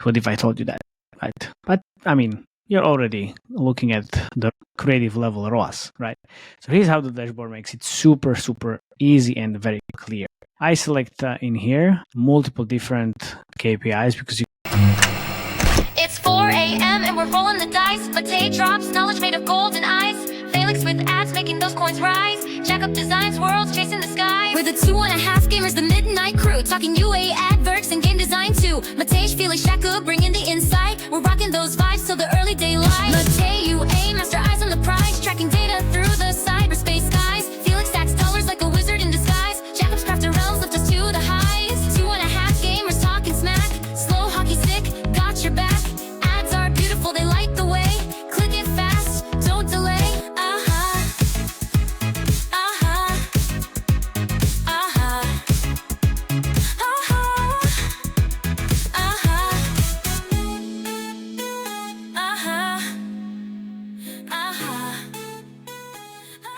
What if I told you that, right? But I mean, you're already looking at the creative level ROAS, right? So here's how the dashboard makes it super, super easy and very clear. I select in here multiple different KPIs because It's 4 a.m. and we're rolling the dice. Matej drops knowledge made of golden eyes. Felix with ads making those coins rise. Jack up designs, worlds chasing the sky. We're the 2.5 gamers, the midnight crew. Talking UA adverts and game design too. Matej, Felix, Shaka bringing the insight. We're rocking those vibes till the early daylight. Matej, UA, master eyes on the prize. Tracking data through the cyberspace skies. Felix stacks dollars like a wizard in disguise. Jack up's crafted realms lift us to the highs. 2.5 gamers talking smack. Slow hockey stick, got your back. Ads are beautiful, they light the way. Click it fast, don't delay.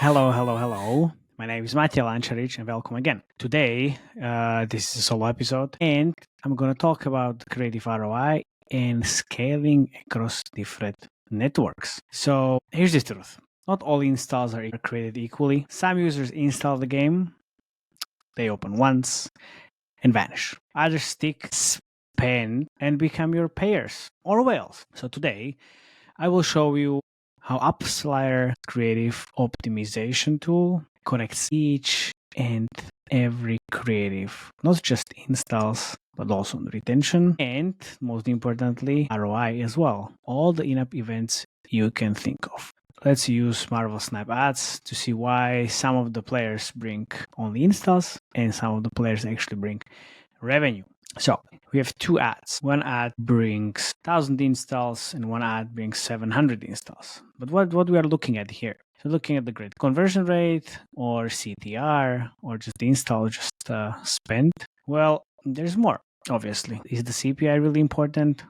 Hello. My name is Matej and welcome again. Today, this is a solo episode and I'm going to talk about creative ROI and scaling across different networks. So here's the truth. Not all installs are created equally. Some users install the game, they open once and vanish. Others stick, spend, and become your payers or whales. So today, I will show you how Appsflyer creative optimization tool connects each and every creative, not just installs, but also retention and, most importantly, ROI as well. All the in-app events you can think of. Let's use Marvel Snap ads to see why some of the players bring only installs and some of the players actually bring revenue. So we have two ads. One ad brings 1,000 installs and one ad brings 700 installs. But what we are looking at here? So looking at the great conversion rate or CTR or just the install, just spend. Well, there's more, obviously. Is the CPI really important?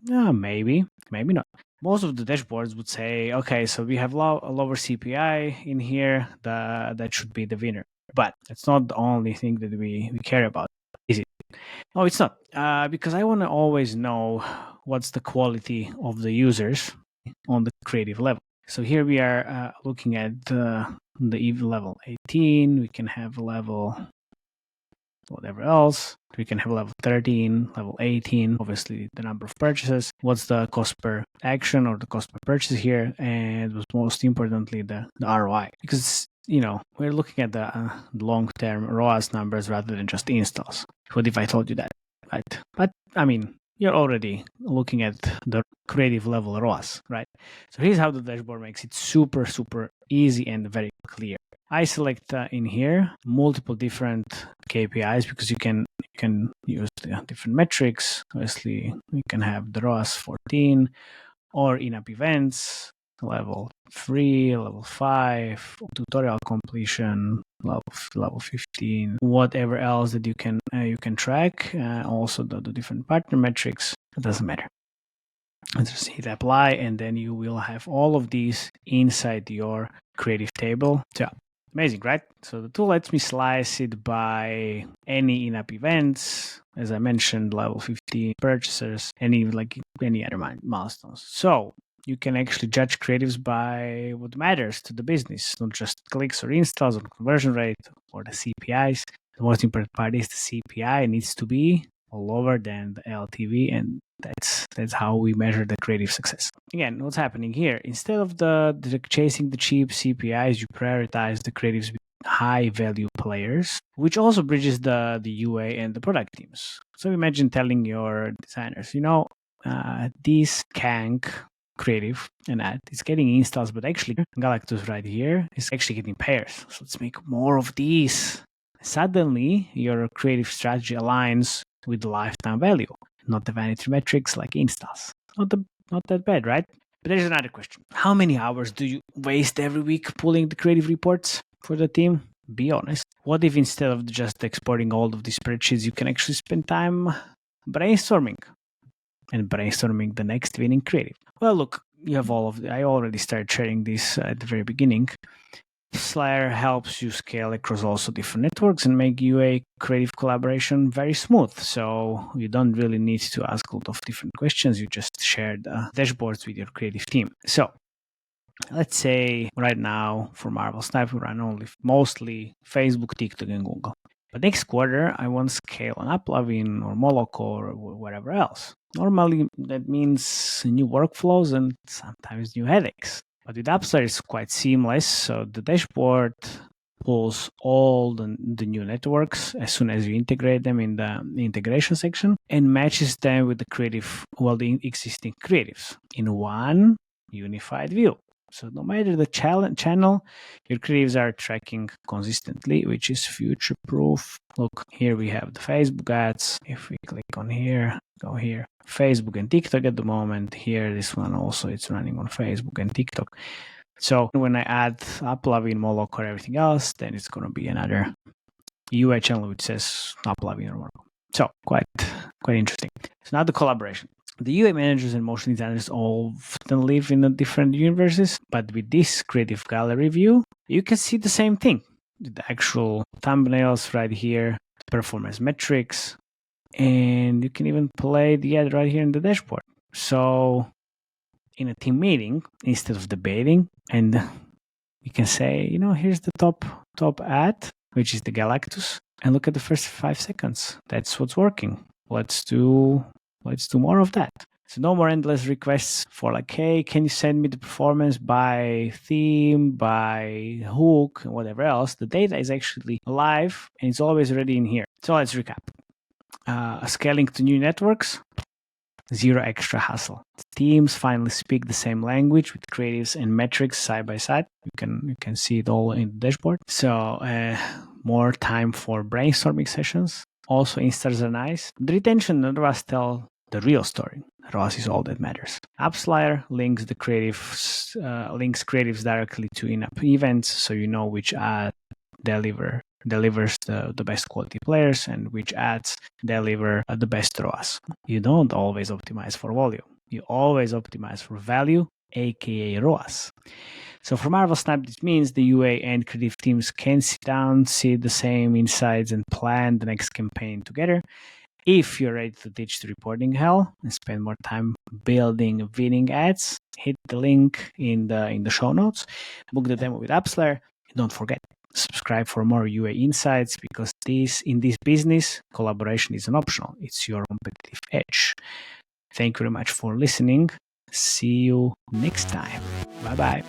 Maybe not. Most of the dashboards would say, okay, so we have a lower CPI in here, that should be the winner. But that's not the only thing that we care about, is it? No, it's not. Because I want to always know what's the quality of the users on the creative level. So here we are looking at the EV level 18. We can have level whatever else. We can have level 13, level 18, obviously the number of purchases. What's the cost per action or the cost per purchase here? And most importantly, the ROI. Because, we're looking at the long-term ROAS numbers rather than just installs. What if I told you that, right? But, I mean, you're already looking at the creative level ROAS, right? So here's how the dashboard makes it super, super easy and very clear. I select in here multiple different KPIs because you can use the different metrics. Obviously, we can have the ROAS 14 or in-app events, level 3, level 5, tutorial completion, level 15, whatever else that you can track. Also the different partner metrics. It doesn't matter. Just hit apply, and then you will have all of these inside your creative table. So amazing, right? So the tool lets me slice it by any in-app events, as I mentioned, level 15 purchasers, any other milestones. So you can actually judge creatives by what matters to the business, not just clicks or installs or conversion rate or the CPIs. The most important part is the CPI needs to be lower than the LTV, and that's how we measure the creative success. Again, what's happening here? Instead of the chasing the cheap CPIs, you prioritize the creatives with high-value players, which also bridges the UA and the product teams. So imagine telling your designers, this Kang creative and ad is getting installs, but actually Galactus right here is actually getting pairs. So let's make more of these. Suddenly, your creative strategy aligns with the lifetime value, not the vanity metrics like installs. Not that bad, right? But there's another question. How many hours do you waste every week pulling the creative reports for the team? Be honest. What if instead of just exporting all of these spreadsheets, you can actually spend time brainstorming the next winning creative? Well, look, you have all of I already started sharing this at the very beginning. Appsflyer helps you scale across also different networks and make UA creative collaboration very smooth. So you don't really need to ask a lot of different questions. You just share the dashboards with your creative team. So let's say right now for Marvel Snap, we run mostly Facebook, TikTok, and Google. But next quarter, I want to scale on Applavin or Moloch or wherever else. Normally, that means new workflows and sometimes new headaches. But with Appsflyer, it's quite seamless. So the dashboard pulls all the new networks as soon as you integrate them in the integration section and matches them with the existing creatives in one unified view. So no matter the channel, your creatives are tracking consistently, which is future-proof. Look, here we have the Facebook ads. If we click on here, go here, Facebook and TikTok at the moment. Here, this one also, it's running on Facebook and TikTok. So when I add Applavin, Moloch, or everything else, then it's going to be another UA channel which says Applavin or Moloch. So quite interesting. So now the collaboration. The UA managers and motion designers often live in different universes, but with this creative gallery view, you can see the same thing. The actual thumbnails right here, performance metrics, and you can even play the ad right here in the dashboard. So in a team meeting, instead of debating, and you can say, here's the top ad, which is the Galactus, and look at the first 5 seconds. That's what's working. Let's do more of that. So no more endless requests for like, hey, can you send me the performance by theme, by hook, and whatever else. The data is actually live and it's always ready in here. So let's recap. Scaling to new networks, zero extra hassle. Teams finally speak the same language with creatives and metrics side by side. You can see it all in the dashboard. So more time for brainstorming sessions. Also, instas are nice. The retention and ROAS tell the real story. ROAS is all that matters. Appsflyer links creatives directly to in-app events, so you know which ad delivers the best quality players and which ads deliver the best ROAS. You don't always optimize for volume. You always optimize for value, aka ROAS. So for Marvel Snap, this means the UA and creative teams can sit down, see the same insights, and plan the next campaign together. If you're ready to ditch the reporting hell and spend more time building winning ads, hit the link in the show notes. Book the demo with Appsflyer. And don't forget, subscribe for more UA insights, because in this business, collaboration isn't optional. It's your competitive edge. Thank you very much for listening. See you next time. Bye-bye.